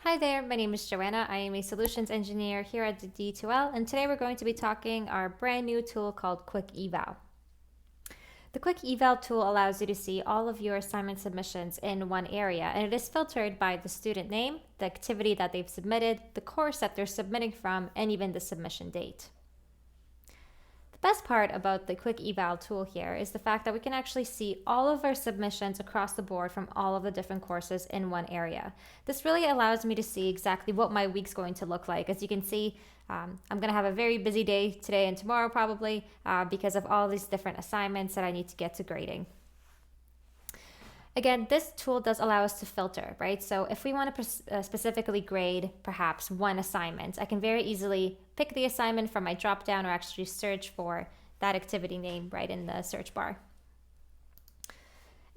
Hi there, my name is Joanna. I am a solutions engineer here at the D2L, and today we're going to be talking our brand new tool called Quick Eval. The Quick Eval tool allows you to see all of your assignment submissions in one area, and it is filtered by the student name, the activity that they've submitted, the course that they're submitting from, and even the submission date. The best part about the Quick Eval tool here is the fact that we can actually see all of our submissions across the board from all of the different courses in one area. This really allows me to see exactly what my week's going to look like. As you can see, I'm going to have a very busy day today and tomorrow probably because of all these different assignments that I need to get to grading. Again, this tool does allow us to filter, right? So if we want to specifically grade perhaps one assignment, I can very easily pick the assignment from my dropdown or actually search for that activity name right in the search bar.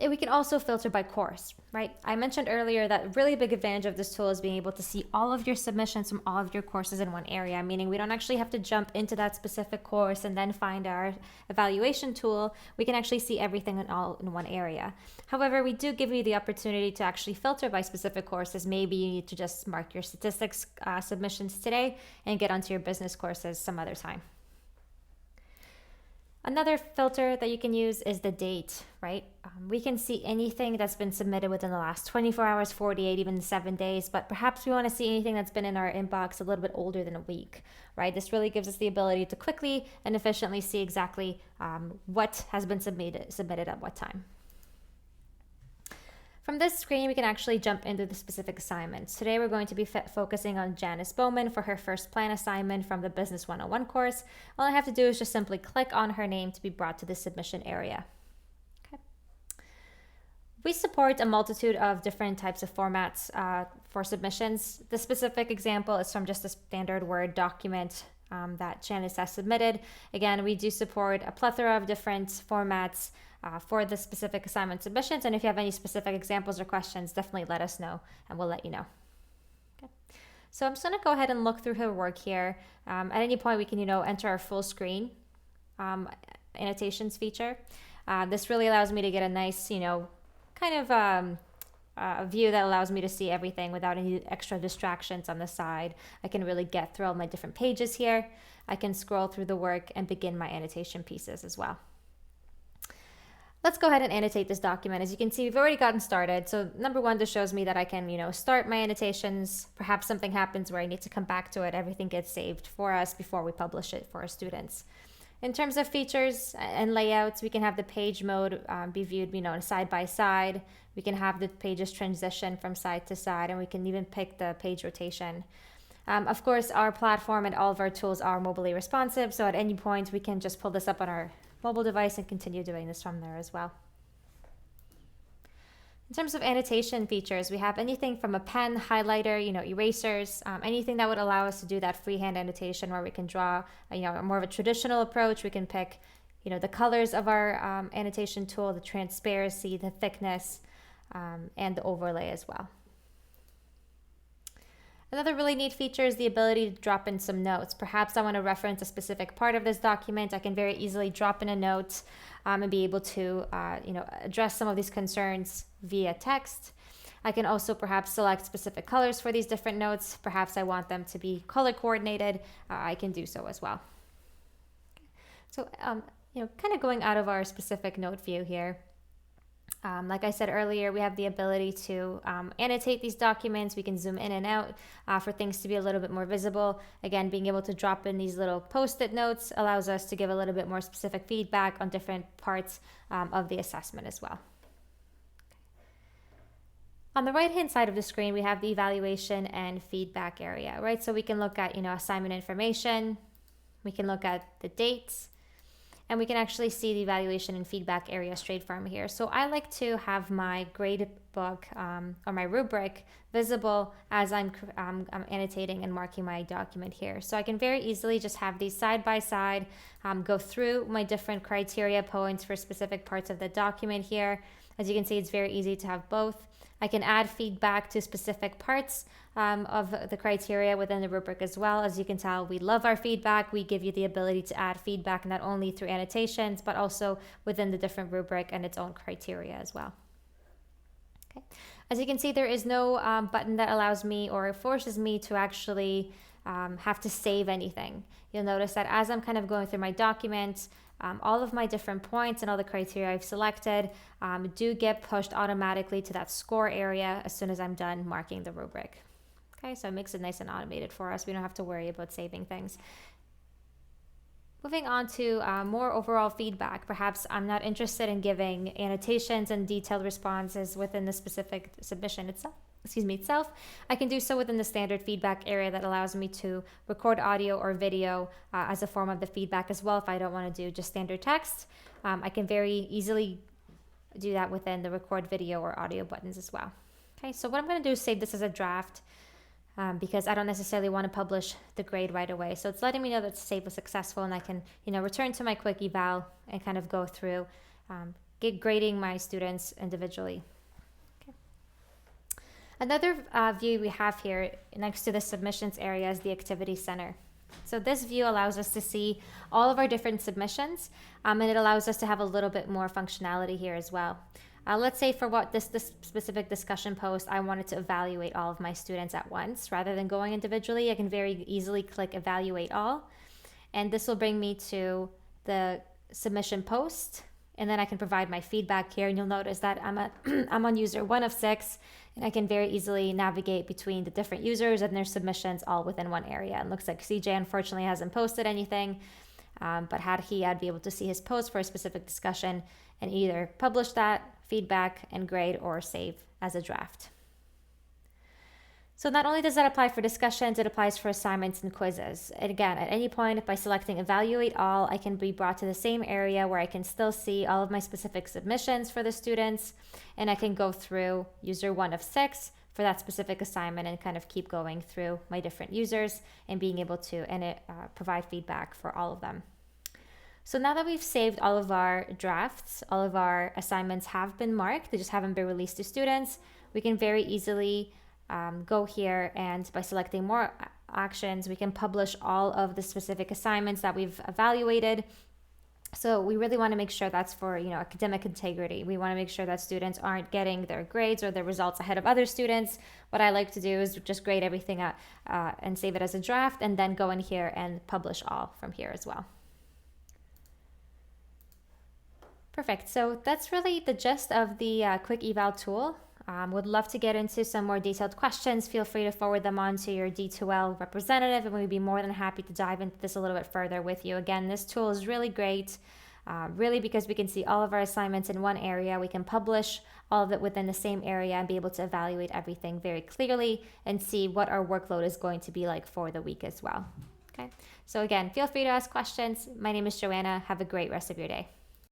We can also filter by course, right? I mentioned earlier that a really big advantage of this tool is being able to see all of your submissions from all of your courses in one area, meaning we don't actually have to jump into that specific course and then find our evaluation tool. We can actually see everything all in one area. However, we do give you the opportunity to actually filter by specific courses. Maybe you need to just mark your statistics submissions today and get onto your business courses some other time. Another filter that you can use is the date, right? We can see anything that's been submitted within the last 24 hours, 48, even 7 days, but perhaps we want to see anything that's been in our inbox a little bit older than a week, right? This really gives us the ability to quickly and efficiently see exactly what has been submitted at what time. From this screen, we can actually jump into the specific assignments. Today, we're going to be focusing on Janice Bowman for her first plan assignment from the Business 101 course. All I have to do is just simply click on her name to be brought to the submission area. Okay. We support a multitude of different types of formats for submissions. The specific example is from just a standard Word document that Janice has submitted. Again, we do support a plethora of different formats for the specific assignment submissions. And if you have any specific examples or questions, definitely let us know and we'll let you know. Okay. So I'm just going to go ahead and look through her work here. At any point, we can, enter our full screen annotations feature. This really allows me to get a nice, kind of a view that allows me to see everything without any extra distractions on the side. I can really get through all my different pages here. I can scroll through the work and begin my annotation pieces as well. Let's go ahead and annotate this document. As you can see, we've already gotten started. So number one, this shows me that I can, start my annotations. Perhaps something happens where I need to come back to it. Everything gets saved for us before we publish it for our students. In terms of features and layouts, we can have the page mode be viewed, side by side. We can have the pages transition from side to side, and we can even pick the page rotation. Of course, our platform and all of our tools are mobilely responsive, so at any point we can just pull this up on our mobile device and continue doing this from there as well. In terms of annotation features, we have anything from a pen, highlighter, erasers, anything that would allow us to do that freehand annotation where we can draw, more of a traditional approach. We can pick, the colors of our annotation tool, the transparency, the thickness, and the overlay as well. Another really neat feature is the ability to drop in some notes. Perhaps I want to reference a specific part of this document. I can very easily drop in a note and be able to address some of these concerns via text. I can also perhaps select specific colors for these different notes. Perhaps I want them to be color coordinated. I can do so as well. So, kind of going out of our specific note view here. Like I said earlier, we have the ability to annotate these documents. We can zoom in and out for things to be a little bit more visible. Again, being able to drop in these little post-it notes allows us to give a little bit more specific feedback on different parts of the assessment as well. On the right-hand side of the screen, we have the evaluation and feedback area, right? So we can look at, assignment information. We can look at the dates. And we can actually see the evaluation and feedback area straight from here. So I like to have my grade book or my rubric visible as I'm annotating and marking my document here. So I can very easily just have these side by side, go through my different criteria points for specific parts of the document here. As you can see, it's very easy to have both. I can add feedback to specific parts of the criteria within the rubric as well. As you can tell, we love our feedback. We give you the ability to add feedback not only through annotations, but also within the different rubric and its own criteria as well. Okay. As you can see, there is no button that allows me or forces me to actually have to save anything. You'll notice that as I'm kind of going through my document, all of my different points and all the criteria I've selected do get pushed automatically to that score area as soon as I'm done marking the rubric. Okay, so it makes it nice and automated for us. We don't have to worry about saving things. Moving on to more overall feedback. Perhaps I'm not interested in giving annotations and detailed responses within the specific submission itself. I can do so within the standard feedback area that allows me to record audio or video as a form of the feedback as well. If I don't want to do just standard text, I can very easily do that within the record video or audio buttons as well. Okay, so what I'm going to do is save this as a draft. Because I don't necessarily want to publish the grade right away. So it's letting me know that the save was successful, and I can, return to my quick eval and kind of go through grading my students individually. Okay. Another view we have here next to the submissions area is the activity center. So this view allows us to see all of our different submissions, and it allows us to have a little bit more functionality here as well. Let's say for what this specific discussion post, I wanted to evaluate all of my students at once. Rather than going individually, I can very easily click evaluate all. And this will bring me to the submission post. And then I can provide my feedback here. And you'll notice that I'm on user 1 of 6. And I can very easily navigate between the different users and their submissions all within one area. And it looks like CJ unfortunately hasn't posted anything. But had he, I'd be able to see his post for a specific discussion and either publish that feedback and grade or save as a draft. So not only does that apply for discussions, it applies for assignments and quizzes. And again, at any point by selecting evaluate all, I can be brought to the same area where I can still see all of my specific submissions for the students, and I can go through user 1 of 6 for that specific assignment and kind of keep going through my different users and being able to provide feedback for all of them. So now that we've saved all of our drafts, all of our assignments have been marked, they just haven't been released to students, we can very easily go here, and by selecting more actions, we can publish all of the specific assignments that we've evaluated. So we really want to make sure that's for academic integrity. We want to make sure that students aren't getting their grades or their results ahead of other students. What I like to do is just grade everything out and save it as a draft, and then go in here and publish all from here as well. Perfect. So that's really the gist of the quick eval tool. Would love to get into some more detailed questions. Feel free to forward them on to your D2L representative, and we'd be more than happy to dive into this a little bit further with you. Again, this tool is really great, really because we can see all of our assignments in one area. We can publish all of it within the same area and be able to evaluate everything very clearly and see what our workload is going to be like for the week as well. Okay. So again, feel free to ask questions. My name is Joanna. Have a great rest of your day.